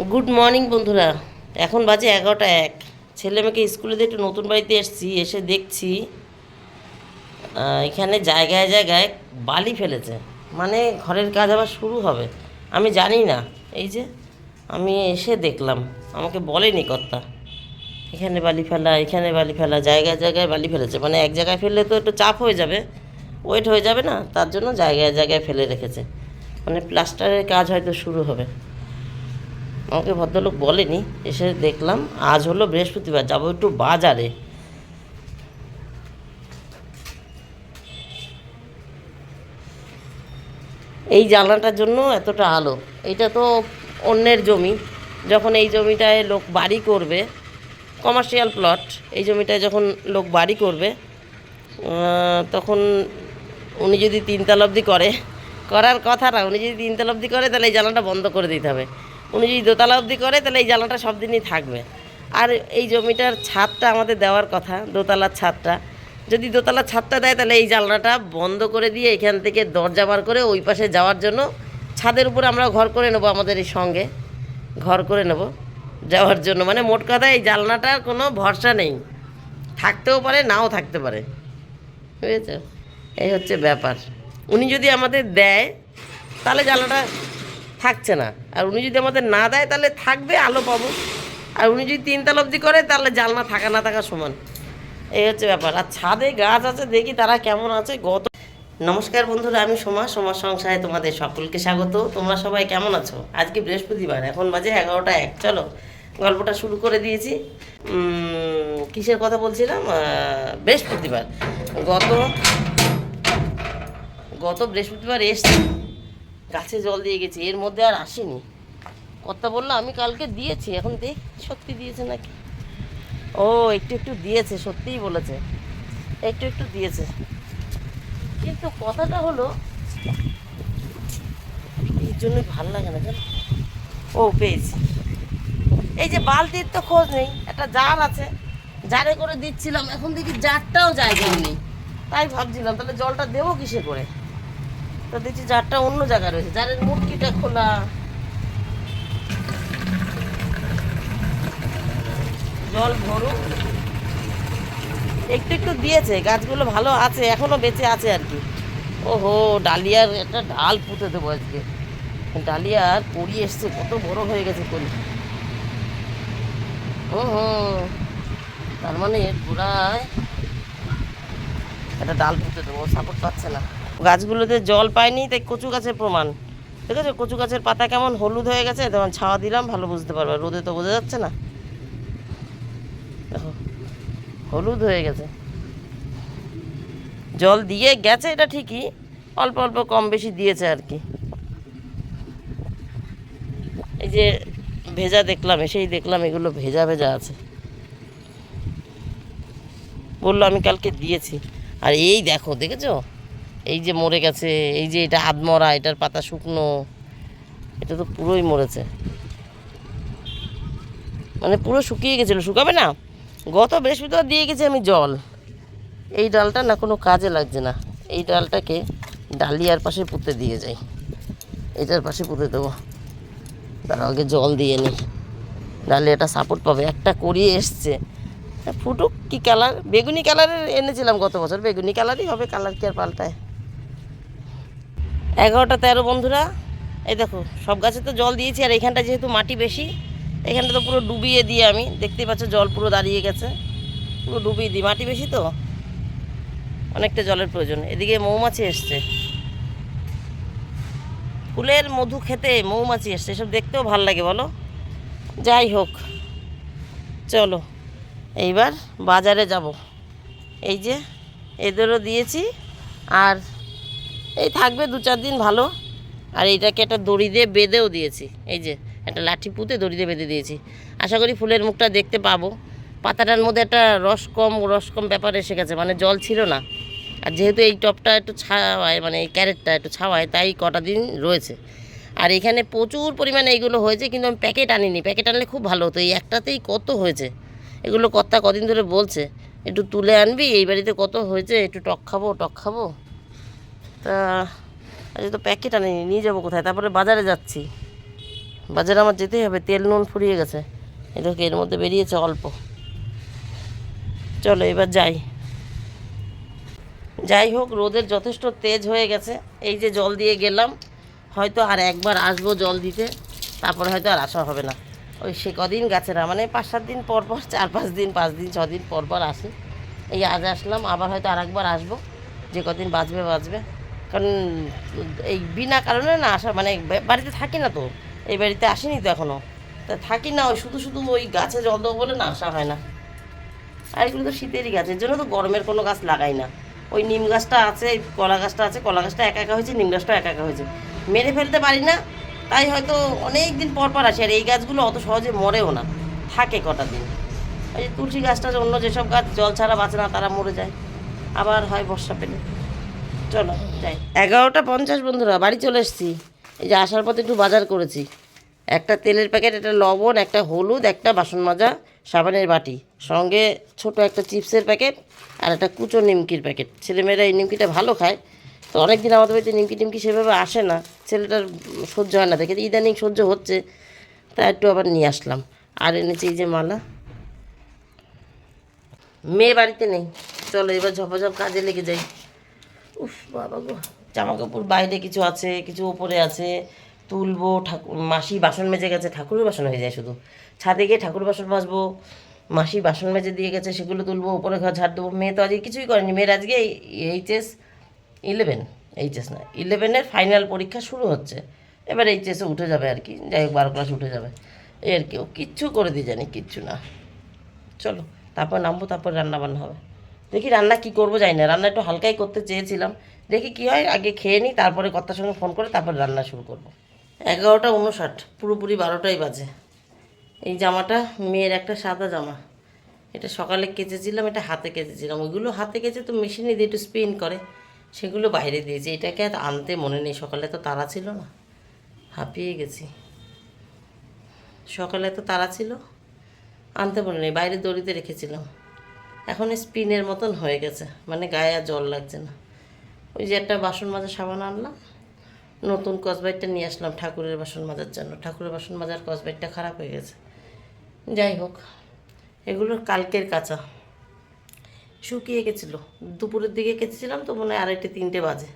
Good morning বন্ধুরা। এখন বাজে 11টা 1। ছেলে মেয়েকে স্কুলে দিয়ে একটু নতুন বাড়িতে এসেছি, এসে দেখছি এখানে জায়গায় জায়গায় বালি ফেলেছে। মানে ঘরের কাজ আবার শুরু হবে, আমি জানি না। এই যে আমি এসে দেখলাম, আমাকে বলেনি কর্তা এখানে বালি ফেলা, এখানে বালি ফেলা, জায়গায় জায়গায় বালি ফেলেছে। মানে এক জায়গায় ফেললে তো একটু চাপ হয়ে যাবে, ওয়েট হয়ে যাবে না, তার জন্য জায়গায় জায়গায় ফেলে রেখেছে। মানে প্লাস্টারের কাজ হয়তো শুরু হবে। আমাকে ভদ্রলোক বলেনি, এসে দেখলাম। আজ হলো বৃহস্পতিবার, যাবো একটু বাজারে। এই জানলাটার জন্য এতটা আলো। এইটা তো অন্যের জমি, যখন এই জমিটায় লোক বাড়ি করবে, কমার্শিয়াল প্লট, এই জমিটায় যখন লোক বাড়ি করবে তখন উনি যদি তিনতলা অবধি করে, করার কথা না, উনি যদি তিনতলা অবধি করে তাহলে এই জানলাটা বন্ধ করে দিতে হবে। উনি যদি দোতলা অবধি করে তাহলে এই জানলাটা সব দিনই থাকবে। আর এই জমিটার ছাদটা আমাদের দেওয়ার কথা, দোতলার ছাদটা। যদি দোতলার ছাদটা দেয় তাহলে এই জানলাটা বন্ধ করে দিয়ে এখান থেকে দরজা বার করে ওই পাশে যাওয়ার জন্য ছাদের উপর আমরা ঘর করে নেবো, আমাদের এই সঙ্গে ঘর করে নেব যাওয়ার জন্য। মানে মোট কথা এই জানলাটার কোনো ভরসা নেই, থাকতেও পারে নাও থাকতে পারে, বুঝেছো? এই হচ্ছে ব্যাপার। উনি যদি আমাদের দেয় তাহলে জানলাটা থাকছে না, আর উনি যদি আমাদের না দেয় তাহলে থাকবে, আলো পাবো। আর উনি যদি তিনতলা অবধি করে তাহলে জানলা থাকা না থাকা সমান। এই হচ্ছে ব্যাপার। আর ছাদে গাছ আছে, দেখি তারা কেমন আছে। নমস্কার বন্ধুরা, আমি সোমা সংসারে তোমাদের সকলকে স্বাগত। তোমরা সবাই কেমন আছো? আজকে বৃহস্পতিবার, এখন বাজে 11টা 1। চলো গল্পটা শুরু করে দিয়েছি। কিসের কথা বলছিলাম? বৃহস্পতিবার। গত গত বৃহস্পতিবার এসছি, গাছে জল দিয়ে গেছি, এর মধ্যে আর আসেনি। কর্তা বললো আমি কালকে দিয়েছি, এখন দেখ সত্যি দিয়েছে নাকি। ও একটু একটু দিয়েছে, সত্যিই বলেছে, একটু একটু দিয়েছে। কিন্তু কথাটা হলো, এর জন্যই ভালো লাগে না জানো। ও পেয়েছি, এই যে বালতির তো খোঁজ নেই, একটা জার আছে, জারে করে দিচ্ছিলাম, এখন দেখি জারটাও জায়গায় নেই। তাই ভাবছিলাম তাহলে জলটা দেবো কিসে করে, তো দেখছি জারটা অন্য জায়গায় রয়েছে, জারের মুটকিটা খোলা। জল ভরুক, একটু একটু দিয়েছে, গাছগুলো ভালো আছে, এখনো বেঁচে আছে আর কি। ওহো, ডালিয়ার একটা ডাল পুঁতে দেবো আজকে। ডালিয়ার কড়ি এসছে, কত বড় হয়ে গেছে কড়ি। ও হো, তার মানে এর গোড়ায় একটা ডাল পুঁতে দেবো, সাপোর্ট পাচ্ছে না। গাছগুলোতে জল পায়নি, তাই কচু গাছের প্রমাণ। ঠিক আছে, কচু গাছের পাতা কেমন হলুদ হয়ে গেছে, তখন ছাওয়া দিলাম, ভালো বুঝতে পারবে। রোদে তো বোঝা যাচ্ছে না, দেখো হলুদ হয়ে গেছে। জল দিয়ে গেছে এটা ঠিকই, অল্প অল্প কম বেশি দিয়েছে আর কি। এই যে ভেজা দেখলাম, এসেই দেখলাম এগুলো ভেজা ভেজা আছে। বললো আমি কালকে দিয়েছি। আর এই দেখো, দেখেছো এই যে মরে গেছে, এই যে এটা আধমরা, এটার পাতা শুকনো, এটা তো পুরোই মরেছে, মানে পুরো শুকিয়ে গেছিলো, শুকাবে না। গত বৃহস্পতিবার দিয়ে গেছি আমি জল। এই ডালটা না কোনো কাজে লাগছে না, এই ডালটাকে ডালিয়ার পাশে পুঁতে দিয়ে যাই, এটার পাশে পুঁতে দেবো। তার আগে জল দিয়ে নিই, ডালিয়াটা সাপোর্ট পাবে। একটা করিয়ে এসছে, ফুটুক। কি কালার? বেগুনি কালারের এনেছিলাম গত বছর, বেগুনি কালারই হবে, কালার কি আর পাল্টায়। 11টা 13 বন্ধুরা। এই দেখো সব গাছে তো জল দিয়েছি, আর এখানটা যেহেতু মাটি বেশি, এখানটা তো পুরো ডুবিয়ে দিয়ে, আমি দেখতেই পাচ্ছ জল পুরো দাঁড়িয়ে গেছে, পুরো ডুবিয়ে দিই, মাটি বেশি তো অনেকটা জলের প্রয়োজন। এদিকে মৌমাছি এসছে, ফুলের মধু খেতে মৌমাছি এসছে, এসব দেখতেও ভাল লাগে বলো। যাই হোক, চলো এইবার বাজারে যাব। এই যে এদেরও দিয়েছি, আর এই থাকবে 2-4 দিন ভালো। আর এইটাকে একটা দড়ি দিয়ে বেঁধেও দিয়েছি, এই যে একটা লাঠি পুঁতে দড়ি দিয়ে বেঁধে দিয়েছি। আশা করি ফুলের মুখটা দেখতে পাবো। পাতাটার মধ্যে একটা রস কম ব্যাপার এসে গেছে, মানে জল ছিল না। আর যেহেতু এই টবটা একটু ছাওয়ায়, মানে এই ক্যারেটটা একটু ছাওয়ায়, তাই কটা দিন রয়েছে। আর এখানে প্রচুর পরিমাণে এইগুলো হয়েছে, কিন্তু আমি প্যাকেট আনিনি, প্যাকেট আনলে খুব ভালো হতো। এই একটাতেই কত হয়েছে, এগুলো কর্তা কদিন ধরে বলছে একটু তুলে আনবি, এই বাড়িতে কত হয়েছে, একটু টক খাবো। তা আজ তো প্যাকেট আনিনি, নিয়ে যাবো কোথায়? তারপরে বাজারে যাচ্ছি, বাজারে আমার যেতেই হবে, তেল নুন ফুরিয়ে গেছে। এদেরকে এর মধ্যে বেরিয়েছে অল্প। চলো এবার যাই হোক, রোদের যথেষ্ট তেজ হয়ে গেছে। এই যে জল দিয়ে গেলাম, হয়তো আর একবার আসবো জল দিতে, তারপরে হয়তো আর আসা হবে না। ওই সে কদিন গাছেরা মানে 5-7 দিন পর পর, 4-5 দিন, 5 দিন 6 দিন পর পর আসি। এই আজ আসলাম, আবার হয়তো আর একবার আসবো, যে কদিন বাঁচবে। কারণ এই বিনা কারণে না আসা, মানে বাড়িতে থাকি না তো, এই বাড়িতে আসিনি তো এখনও, তা থাকি না, ওই শুধু ওই গাছে জল দেবো বলে না আসা হয় না। আর এগুলো তো শীতেরই গাছ, এর জন্য তো গরমের কোনো গাছ লাগাই না। ওই নিম গাছটা আছে, কলা গাছটা আছে, কলা গাছটা একা একা হয়েছে, নিম গাছটাও একা একা হয়েছে, মেরে ফেলতে পারি না, তাই হয়তো অনেক দিন পর পর আসে। আর এই গাছগুলো অত সহজে মরেও না, থাকে কটা দিন। ওই যে তুলসী গাছটা, অন্য যেসব গাছ জল ছাড়া বাঁচে না তারা মরে যায়, আবার হয় বর্ষা পেলে। চলো যাই। 11টা 50 বন্ধুরা, বাড়ি চলে এসেছি। এই যে আসার পথে একটু বাজার করেছি, একটা তেলের প্যাকেট, একটা লবণ, একটা হলুদ, একটা বাসন মাজা সাবানের বাটি, সঙ্গে ছোট একটা চিপসের প্যাকেট, আর একটা কুচো নিমকির প্যাকেট। ছেলেমেয়েরা এই নিমকিটা ভালো খায়, তো অনেক দিন আমাদের বাড়িতে নিমকি টিমকি সেভাবে আসে না, ছেলেটার সহ্য হয় না দেখে, ইদানিং সহ্য হচ্ছে, তা একটু আবার নিয়ে আসলাম। আর এনেছি এই যে মালা। মেয়ে বাড়িতে নেই, চলো এবার ঝপাঝপ কাজে লেগে যাই। উফ বাবা গো, জামা কাপড় বাইরে কিছু আছে, কিছু ওপরে আছে, তুলবো। মাসি বাসন মেজে গেছে, ঠাকুরের বাসন হয়ে যায় শুধু, ছাদে গিয়ে ঠাকুর বাসন মাজবো। মাসি বাসন মেজে দিয়ে গেছে, সেগুলো তুলবো, ওপরে ঘর ঝাড় দেবো। মেয়ে তো আজকে কিছুই করেনি, মেয়ের আজকে এইচএস 11, এইচএস না 11-এর ফাইনাল পরীক্ষা শুরু হচ্ছে, এবার এইচএসে উঠে যাবে আর কি, যাই হোক 12 ক্লাস উঠে যাবে এই আর কি। ও কিচ্ছু করে দিয়ে জানি, কিচ্ছু না। চলো তারপর নামবো, তারপর রান্না বান্না হবে। দেখি রান্না কি করবো জানি না, রান্না একটু হালকাই করতে চেয়েছিলাম, দেখি কি হয়, আগে খেয়ে নিই, তারপরে কর্তার সঙ্গে ফোন করে তারপর রান্না শুরু করবো। 11টা 59, পুরোপুরি 12টাই বাজে। এই জামাটা মেয়ের একটা সাদা জামা, এটা সকালে কেচেছিলাম, এটা হাতে কেচেছিলাম। ওইগুলো হাতে কেচে তো মেশিনে দিয়ে একটু স্পিন করে, সেগুলো বাইরে দিয়েছি। এটাকে আর আনতে মনে নেই, সকালে তো তাড়া ছিল না, হাঁপিয়ে গেছি। সকালে তো তাড়া ছিল, আনতে মনে নেই, বাইরে দড়িতে রেখেছিলাম। এখন স্পিনের মতন হয়ে গেছে, মানে গায়ে আর জল লাগছে না। ওই যে একটা বাসন মাজার সাবান আনলাম, নতুন কসবাইটটা নিয়ে আসলাম ঠাকুরের বাসন মাজার জন্য। ঠাকুরের বাসন মাজার কসবাইটটা খারাপ হয়ে গেছে। যাই হোক, এগুলো কালকের কাঁচা, শুকিয়ে গেছিলো, দুপুরের দিকে কেচেছিলাম তো মনে হয় 2:30-3টে বাজে,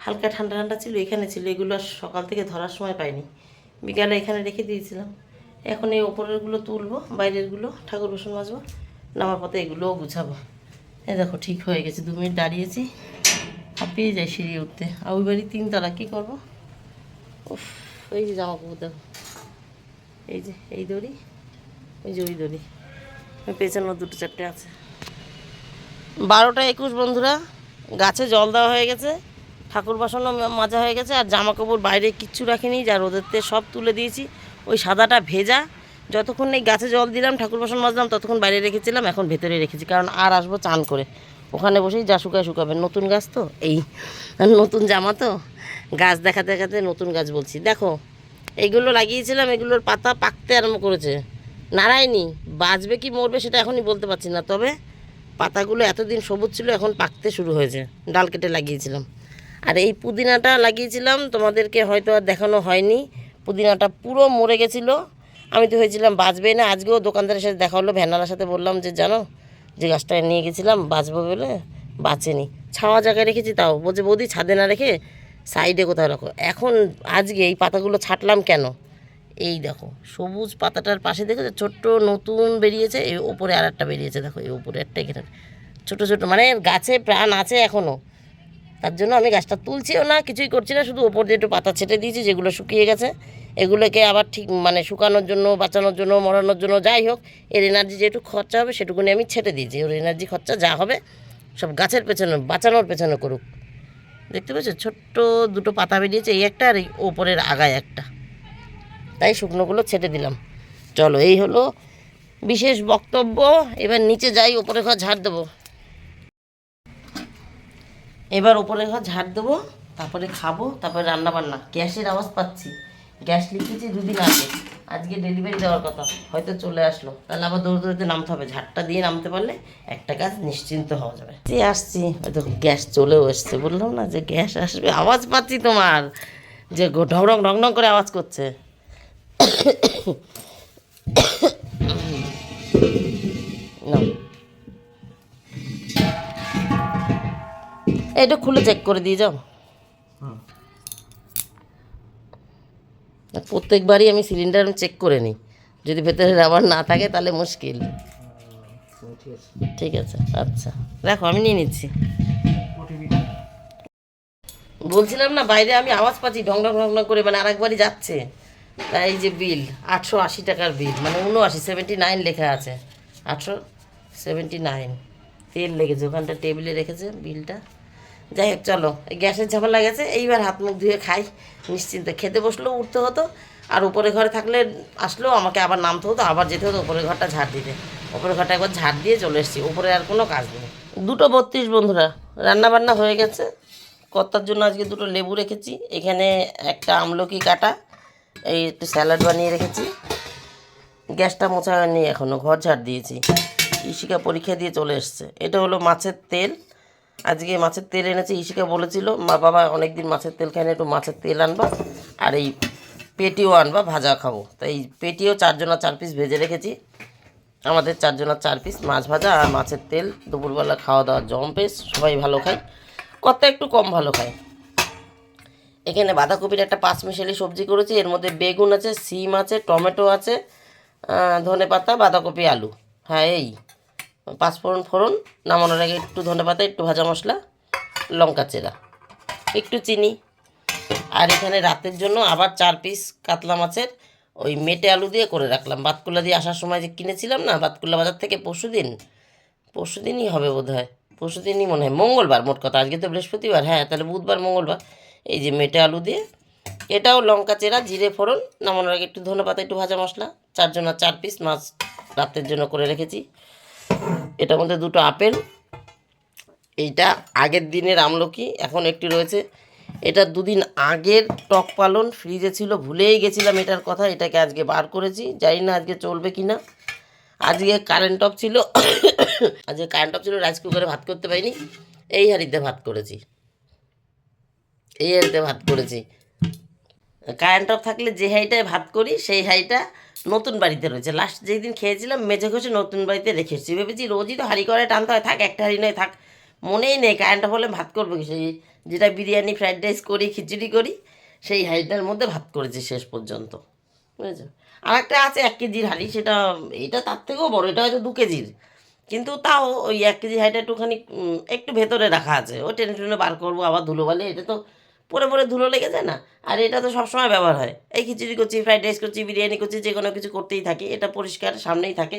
হালকা ঠান্ডা ঠান্ডা ছিল, এখানে ছিল। এগুলো সকাল থেকে ধরার সময় পাইনি, বিকালে এখানে রেখে দিয়েছিলাম। এখন এই ওপরেরগুলো তুলবো, বাইরেরগুলো ঠাকুর বাসন মাজবো, নামার পথে এগুলোও গুছাবো। এ দেখো ঠিক হয়ে গেছে, 2 মিনিট দাঁড়িয়েছি, হাঁপিয়ে যাই সিঁড়ি উঠতে। আর ওই বাড়ি 3 তলা, কী করবো। উফ, এই যে জামা কাপড় দেখো, এই যে এই দড়ি, ওই যে ওই দড়ি, ওই পেছনে 2-4টে আছে। 12টা 21 বন্ধুরা, গাছে জল দেওয়া হয়ে গেছে, ঠাকুর বাসনও মাজা হয়ে গেছে, আর জামা কাপড় বাইরে কিচ্ছু রাখিনি, যা রোদেরতে সব তুলে দিয়েছি। ওই সাদাটা ভেজা, যতক্ষণ এই গাছে জল দিলাম ঠাকুর বাসন মাজলাম ততক্ষণ বাইরে রেখেছিলাম, এখন ভেতরে রেখেছি, কারণ আর আসবো চান করে, ওখানে বসেই যা শুকাবে। নতুন গাছ তো, এই নতুন জামা তো, গাছ দেখাতে দেখাতে নতুন গাছ বলছি। দেখো এইগুলো লাগিয়েছিলাম, এগুলোর পাতা পাকতে আরম্ভ করেছে, নাড়ায়নি, বাঁচবে কি মরবে সেটা এখনই বলতে পারছি না, তবে পাতাগুলো এতদিন সবুজ ছিল, এখন পাকতে শুরু হয়েছে। ডাল কেটে লাগিয়েছিলাম। আর এই পুদিনাটা লাগিয়েছিলাম, তোমাদেরকে হয়তো আর দেখানো হয়নি, পুদিনাটা পুরো মরে গেছিলো, আমি তো হয়েছিলাম বাঁচবে না। আজকেও দোকানদারের সাথে দেখা হলো, ভ্যানালার সাথে বললাম যে জানো, যে গাছটা নিয়ে গেছিলাম বাঁচবো বলে, বাঁচেনি, ছাওয়া জায়গায় রেখেছি, তাও বলছে বৌদি ছাদে না রেখে সাইডে কোথাও রাখো। এখন আজকে এই পাতাগুলো ছাঁটলাম কেন, এই দেখো সবুজ পাতাটার পাশে দেখো ছোট্ট নতুন বেরিয়েছে, এই ওপরে আর একটা বেরিয়েছে, দেখো এই ওপরে একটা, এখানে ছোটো ছোটো, মানে গাছে প্রাণ আছে এখনও। তার জন্য আমি গাছটা তুলছিও না, কিছুই করছি না, শুধু ওপর দিয়ে একটু পাতা ছেটে দিয়েছি, যেগুলো শুকিয়ে গেছে এগুলোকে আবার ঠিক মানে শুকানোর জন্য, বাঁচানোর জন্য, মরানোর জন্য, যাই হোক এর এনার্জি যেটুকু খরচা হবে সেটুকুনি আমি ছেটে দিয়েছি। ওর এনার্জি খরচা যা হবে সব গাছের পেছনে, বাঁচানোর পেছনে করুক। দেখতে পাচ্ছ ছোট্ট 2টো পাতা বেরিয়েছে, এই একটা আর এই ওপরের আগায় একটা, তাই শুকনোগুলো ছেটে দিলাম। চলো এই হলো বিশেষ বক্তব্য, এবার নিচে যাই, ওপরে ঘর ঝাড় দেবো। এবার ওপরে ঘর ঝাড় দেবো, তারপরে খাবো, তারপরে রান্না বান্না। গ্যাসের আওয়াজ পাচ্ছি, গ্যাস লিখেছি 2 দিন আগে, আজকে ডেলিভারি দেওয়ার কথা, হয়তো চলে আসলো, তাহলে আবার দৌড়তে নামতে হবে। ঝাড়টা দিয়ে নামতে পারলে একটা কাজ নিশ্চিন্ত হওয়া যাবে। আসছি, হয়তো গ্যাস চলেও এসছে, বললাম না যে গ্যাস আসবে, আওয়াজ পাচ্ছি তোমার, যে ঢং ঢং ঢং ঢং করে আওয়াজ করছে। না, এটা খুলে চেক করে দিয়ে যাও। প্রত্যেকবারই আমি সিলিন্ডার চেক করে নিই, যদি ভেতরে রাবার না থাকে তাহলে মুশকিল। ঠিক আছে, আচ্ছা দেখো আমি নিয়ে নিচ্ছি। বলছিলাম না বাইরে আমি আওয়াজ পাচ্ছি ঢং ঢং ঢং ঢং করে, মানে আরেকবারই যাচ্ছে। তাই এই যে বিল 880 টাকার বিল, মানে 79 লেখা আছে, 879 তেল লেগেছে ওখানটা, টেবিলে রেখেছে বিলটা। যাই হোক চলো, এই গ্যাসের ঝামেলা গেছে, এইবার হাত মুখ ধুয়ে খাই নিশ্চিন্তে। খেতে বসলেও উঠতে হতো, আর উপরে ঘরে থাকলে আসলেও আমাকে আবার নামতে হতো, আবার যেতে হতো উপরের ঘরটা ঝাড় দিতে। উপরের ঘরটা একবার ঝাড় দিয়ে চলে এসেছি, উপরে আর কোনো কাজ নেই। 2:32 বন্ধুরা, রান্না বান্না হয়ে গেছে। কর্তার জন্য আজকে 2টো লেবু রেখেছি, এখানে একটা আমলকি কাটা, এই একটু স্যালাড বানিয়ে রেখেছি। গ্যাসটা মোছা হয়নি এখনও, ঘর ঝাড় দিয়েছি। ইশিকা পরীক্ষা দিয়ে চলে এসছে। এটা হলো মাছের তেল, আজকে মাছের তেল এনেছে। ইশিকা বলেছিল মা বাবা অনেকদিন মাছের তেল খায় না, একটু মাছের তেল আনবা, আর এই পেটিও আনবা, ভাজা খাবো। তাই পেটিও 4 জনা 4 পিস ভেজে রেখেছি। আমাদের 4 জনা 4 পিস মাছ ভাজা আর মাছের তেল, দুপুরবেলা খাওয়া দাওয়া জম্পেস, সবাই ভালো খায়, কত একটু কম ভালো খায়। এখানে বাঁধাকপির একটা 5 মিশালি সবজি করেছি, এর মধ্যে বেগুন আছে, সিম আছে, টমেটো আছে, ধনেপাতা, বাঁধাকপি, আলু। হ্যাঁ এই 5 ফোড়ন, নামানোর আগে একটু ধনেপাতা, একটু ভাজা মশলা, লঙ্কা চেরা, একটু চিনি। আর এখানে রাতের জন্য আবার 4 পিস কাতলা মাছের ওই মেটে আলু দিয়ে করে রাখলাম। বাতকুল্লা দিয়ে আসার সময় যে কিনেছিলাম না বাতকুল্লা বাজার থেকে, পরশুদিনই হবে বোধ হয়, পরশুদিনই মনে হয়, মঙ্গলবার মোট কথা, আজকে তো বৃহস্পতিবার, হ্যাঁ তাহলে বুধবার মঙ্গলবার। এই যে মেটে আলু দিয়ে, এটাও লঙ্কা চেরা, জিরে ফোড়ন, নামানোর আগে একটু ধনেপাতা, একটু ভাজা মশলা। 4 জনা 4 পিস মাছ রাতের জন্য করে রেখেছি। এটার মধ্যে 2টো আপেল, এইটা আগের দিনের আমলকি, এখন একটি রয়েছে। এটা 2 দিন আগের টক পালন, ফ্রিজে ছিল, ভুলেই গেছিলাম এটার কথা, এটাকে আজকে বার করেছি, জানি না আজকে চলবে কি না। আজকে কারেন্ট অফ ছিল, রাইস কুকারে ভাত করতে পারিনি, এই হাঁড়িতে ভাত করেছি, কারেন্ট অফ থাকলে যে হাঁড়িটায় ভাত করি সেই হাঁড়িটা নতুন বাড়িতে রয়েছে। লাস্ট যেই দিন খেয়েছিলাম মেঝে ঘষে নতুন বাড়িতে রেখে এসেছি। ভেবেছি রোজই তো হাঁড়ি করে টানতে হয়, থাক একটা হাঁড়ি নয় থাক, মনেই নেই কারেন্ট অফ হলে ভাত করবো কি, সেই যেটা বিরিয়ানি ফ্রাইড রাইস করি, খিচুড়ি করি, সেই হাঁড়িটার মধ্যে ভাত করেছি শেষ পর্যন্ত, বুঝেছো। আর একটা আছে 1 কেজির হাঁড়ি, সেটা এটা তার থেকেও বড়, এটা হয়তো 2 কেজির, কিন্তু তাও ওই 1 কেজি হাঁড়িটা একটুখানি একটু ভেতরে রাখা আছে, ও টেনে টেনে বার করবো, আবার ধুলো বালে, এটা তো পরে পরে ধুলো লেগে যায় না। আর এটা তো সবসময় ব্যবহার হয়, এই খিচুড়ি করছি, ফ্রাইড রাইস করছি, বিরিয়ানি করছি, যে কোনো কিছু করতেই থাকি, এটা পরিষ্কার সামনেই থাকে,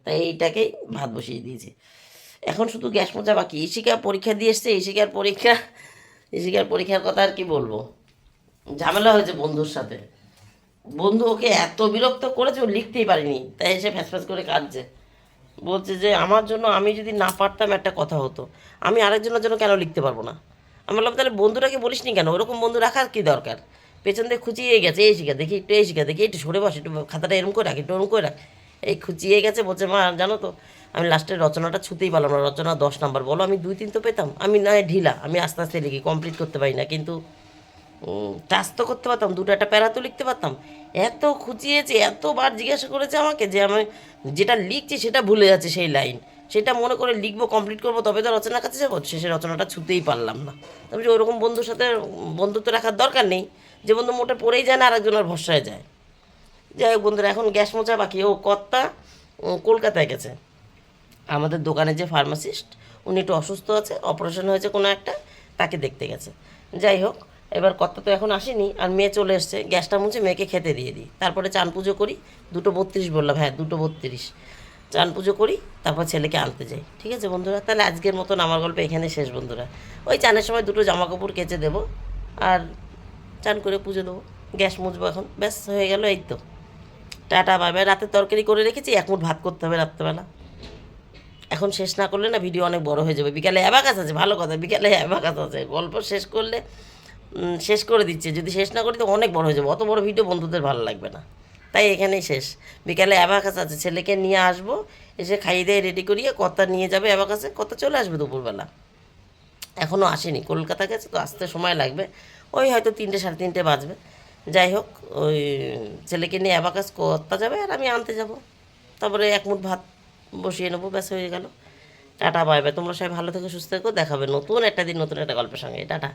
তাই এইটাকেই ভাত বসিয়ে দিয়েছি। এখন শুধু গ্যাস মোছা বাকি। ইশিকা পরীক্ষা দিয়ে এসছে, ইশিকার পরীক্ষার কথা আর কি বলবো, ঝামেলা হয়েছে বন্ধুর সাথে। বন্ধু ওকে এত বিরক্ত করেছে, ও লিখতেই পারিনি, তাই এসে ফ্যাস করে কাঁদছে, বলছে যে আমার জন্য, আমি যদি না পারতাম একটা কথা হতো, আমি আরেকজনের জন্য কেন লিখতে পারবো না। আমি বললাম তাহলে বন্ধুরাকে বলিস নি কেন, ওরকম বন্ধু রাখার কী দরকার। পেছন দিয়ে খুঁচিয়ে গেছে, এই শিখা দেখি একটু, এই শিখা দেখি একটু, সরে বস একটু, খাতাটা এরম করে রাখ, একটু ওরম করে রাখ, এই খুঁচিয়ে গেছে। বলছে মা জানো তো আমি লাস্টের রচনাটা ছুতেই পারলাম না, রচনা 10 নাম্বার, বলো আমি 2-3 তো পেতাম, আমি নয় ঢিলা, আমি আস্তে আস্তে লিখি, কমপ্লিট করতে পারি না, কিন্তু টাচ তো করতে পারতাম, 2টো একটা প্যারা তো লিখতে পারতাম। এত খুঁচিয়েছে, এতবার জিজ্ঞাসা করেছে আমাকে যে আমি যেটা লিখছি সেটা ভুলে যাচ্ছে সেই লাইন, সেটা মনে করে লিখবো, কমপ্লিট করবো, তবে তো রচনার কাছে যাবো, শেষে রচনাটা ছুতেই পারলাম না। তবে যে ওরকম বন্ধুর সাথে বন্ধুত্ব রাখার দরকার নেই, যে বন্ধু মোটে পড়েই যায় না, আরেকজনের ভরসায় যায়। যাই হোক বন্ধুরা, এখন গ্যাস মোছা বাকি। ও কর্তা কলকাতায় গেছে, আমাদের দোকানে যে ফার্মাসিস্ট, উনি একটু অসুস্থ আছে, অপারেশন হয়েছে কোনো একটা, তাকে দেখতে গেছে। যাই হোক, এবার কর্তা তো এখন আসেনি, আর মেয়ে চলে এসছে, গ্যাসটা মুছে মেয়েকে খেতে দিয়ে দিই, তারপরে চান পুজো করি। 2:32 বললাম, হ্যাঁ 2:32, চান পুজো করি, তারপর ছেলেকে আনতে যাই। ঠিক আছে বন্ধুরা, তাহলে আজকের মতন আমার গল্প এখানে শেষ বন্ধুরা। ওই চানের সময় 2টো জামা কাপড় কেচে দেবো, আর চান করে পুজো দেবো, গ্যাস মুছবো, এখন ব্যাস হয়ে গেল। এই তো, টাটা বাই বাই। রাতের তরকারি করে রেখেছি, 1 মুঠ ভাত করতে হবে রাত্রেবেলা, এখন শেষ না করলে না ভিডিও অনেক বড় হয়ে যাবে। বিকালে অ্যাবাকাস আছে, ভালো কথা, বিকালে অ্যাবাকাস আছে, গল্প শেষ করলে শেষ করে দিচ্ছে, যদি শেষ না করি তো অনেক বড় হয়ে যাবে, অত বড় ভিডিও বন্ধুদের ভালো লাগবে না, তাই এখানেই শেষ। বিকালে অ্যাবাকাস আছে, ছেলেকে নিয়ে আসবো, এসে খাইয়ে দিয়ে রেডি করিয়ে কর্তা নিয়ে যাবে অ্যাবাকাসে, কর্তা চলে আসবে দুপুরবেলা, এখনও আসেনি, কলকাতা গেছে তো আসতে সময় লাগবে, ওই হয়তো 3টে 3:30 বাজবে। যাই হোক, ওই ছেলেকে নিয়ে অ্যাবাকাস করতে যাবে আর আমি আনতে যাব, তারপরে এক মুঠ ভাত বসিয়ে নেবো, ব্যাস হয়ে গেল। টাটা বাই বাই, তোমরা সবাই ভালো থেকো, সুস্থ থেকো, দেখাবে নতুন একটা দিন নতুন একটা গল্পের সঙ্গে। টাটা।